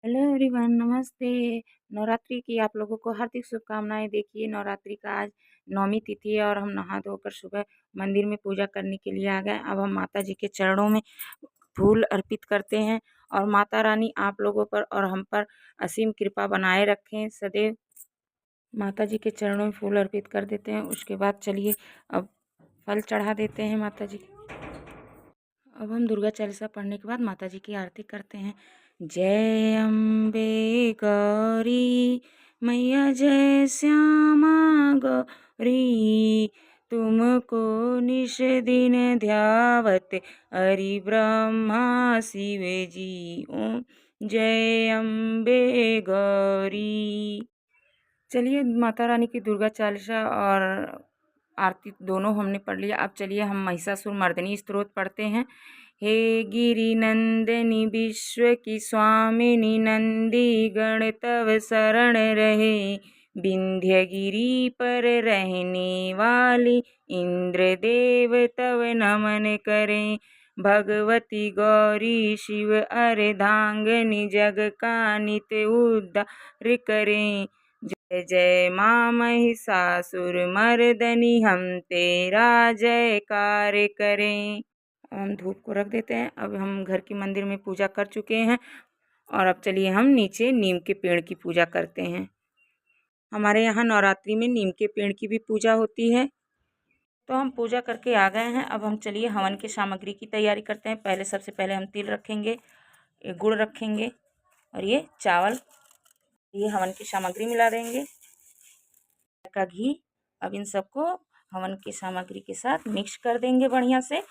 Hello everyone, नमस्ते। नवरात्रि की आप लोगों को हार्दिक शुभकामनाएं। देखिए, नवरात्रि का आज नौमी तिथि है और हम नहा धोकर सुबह मंदिर में पूजा करने के लिए आ गए। अब हम माता जी के चरणों में फूल अर्पित करते हैं और माता रानी आप लोगों पर और हम पर असीम कृपा बनाए रखें सदैव। माता जी के चरणों में फूल अर्पित कर देते हैं। उसके बाद चलिए अब फल चढ़ा देते हैं माता जी के। अब हम दुर्गा चालीसा पढ़ने के बाद माता जी की आरती करते हैं। जय अम्बे गौरी मैया, जय श्यामा गौरी, तुमको निश दिन ध्यावत हरि ब्रह्मा शिव जी। ओम जय अम्बे गौरी। चलिए, माता रानी की दुर्गा चालीसा और आरती दोनों हमने पढ़ लिया। अब चलिए हम महिषासुर मर्दिनी स्तोत्र पढ़ते हैं। हे गिरि नंदिनी विश्व की स्वामिनी, नंदी गण तव शरण रहे, विंध्य गिरि पर रहने वाली इंद्र देव तव नमन करें। भगवती गौरी शिव अर्धांगिनी, जग का नित उद्धार करें। जय जय माँ महिषासुर मर्दनी, हम तेरा जयकार करें। हम धूप को रख देते हैं। अब हम घर की मंदिर में पूजा कर चुके हैं और अब चलिए हम नीचे नीम के पेड़ की पूजा करते हैं। हमारे यहाँ नवरात्रि में नीम के पेड़ की भी पूजा होती है। तो हम पूजा करके आ गए हैं। अब हम चलिए हवन की सामग्री की तैयारी करते हैं। सबसे पहले हम तिल रखेंगे, ये गुड़ रखेंगे और ये चावल, ये हवन की सामग्री मिला देंगे का घी। अब इन सबको हवन की सामग्री के साथ मिक्स कर देंगे बढ़िया से।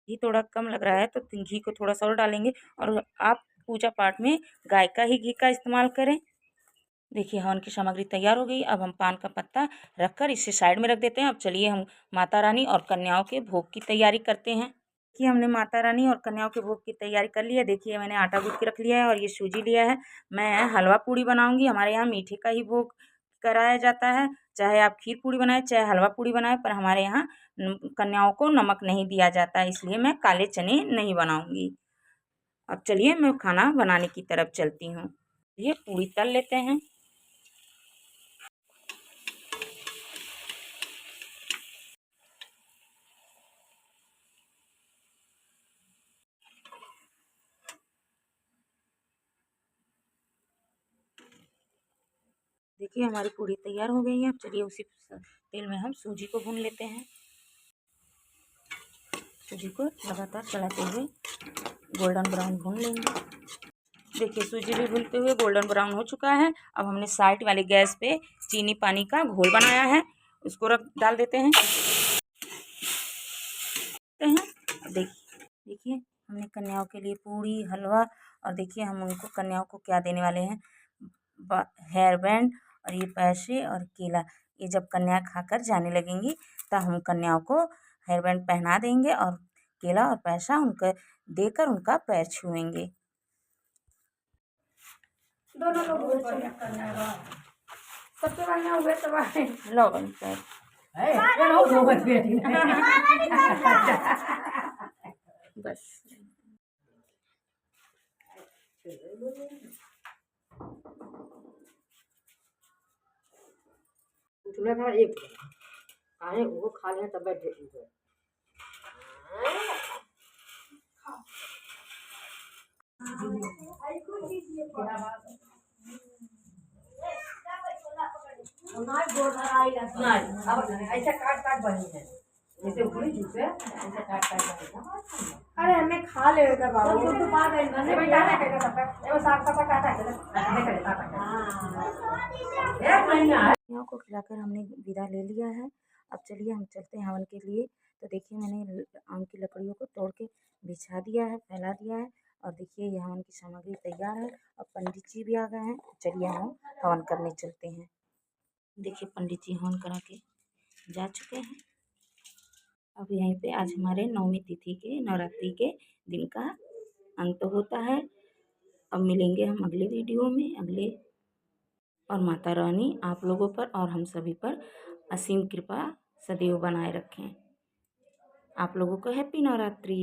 घी थोड़ा कम लग रहा है तो घी को थोड़ा सा और डालेंगे और आप पूजा पाठ में गाय का ही घी का इस्तेमाल करें। देखिए, हवन की सामग्री तैयार हो गई। अब हम पान का पत्ता रखकर इसे साइड में रख देते हैं। अब चलिए हम माता रानी और कन्याओं के भोग की तैयारी करते हैं कि हमने माता रानी और कन्याओं के भोग की तैयारी कर ली है। देखिए, मैंने आटा गूँथ के रख लिया है और ये सूजी लिया है। मैं हलवा पूड़ी बनाऊंगी। हमारे यहाँ मीठे का ही भोग कराया जाता है, चाहे आप खीर पूड़ी बनाए चाहे हलवा पूड़ी बनाए, पर हमारे यहाँ कन्याओं को नमक नहीं दिया जाता है, इसलिए मैं काले चने नहीं बनाऊंगी। अब चलिए मैं खाना बनाने की तरफ चलती हूँ। ये पूड़ी तल लेते हैं। देखिए, हमारी पूड़ी तैयार हो गई है। अब चलिए उसी तेल में हम सूजी को भून लेते हैं। सूजी को लगातार चलाते हुए गोल्डन ब्राउन भून लेंगे। देखिए, सूजी भी भूनते हुए गोल्डन ब्राउन हो चुका है। अब हमने साइड वाले गैस पे चीनी पानी का घोल बनाया है, उसको डाल देते हैं। देखिए, हमने कन्याओं के लिए पूड़ी, हलवा और देखिए हम उनको कन्याओं को क्या देने वाले हैं, हेयर बैंड और ये पैसे और केला। ये जब कन्या खाकर जाने लगेंगी तब हम कन्याओं को हेयर बैंड पहना देंगे और केला और पैसा उनका देकर उनका पैर छुएंगे। दोनों लोग सबसे बढ़िया हुए तो लो बन पैर बस। एक खाने वो खा लें तब बैठे ऐसा काट काट बनी है जैसे उखड़ी जूस है, ऐसा काट काट बनी। अरे हमें खा ले बाबू तो बात है ना बेटा है सब वो साफ साफ काटा है हां को खिलाकर हमने विदा ले लिया है। अब चलिए हम चलते हैं हवन के लिए। तो देखिए, मैंने आम की लकड़ियों को तोड़ के बिछा दिया है, फैला दिया है और देखिए ये हवन की सामग्री तैयार है। अब पंडित जी भी आ गए हैं। चलिए हम हवन करने चलते हैं। देखिए, पंडित जी हवन करा के जा चुके हैं। अब यहीं पे आज हमारे नौमी तिथि के नवरात्रि के दिन का अंत होता है। अब मिलेंगे हम अगले वीडियो में अगले। और माता रानी आप लोगों पर और हम सभी पर असीम कृपा सदैव बनाए रखें। आप लोगों को हैप्पी नवरात्रि।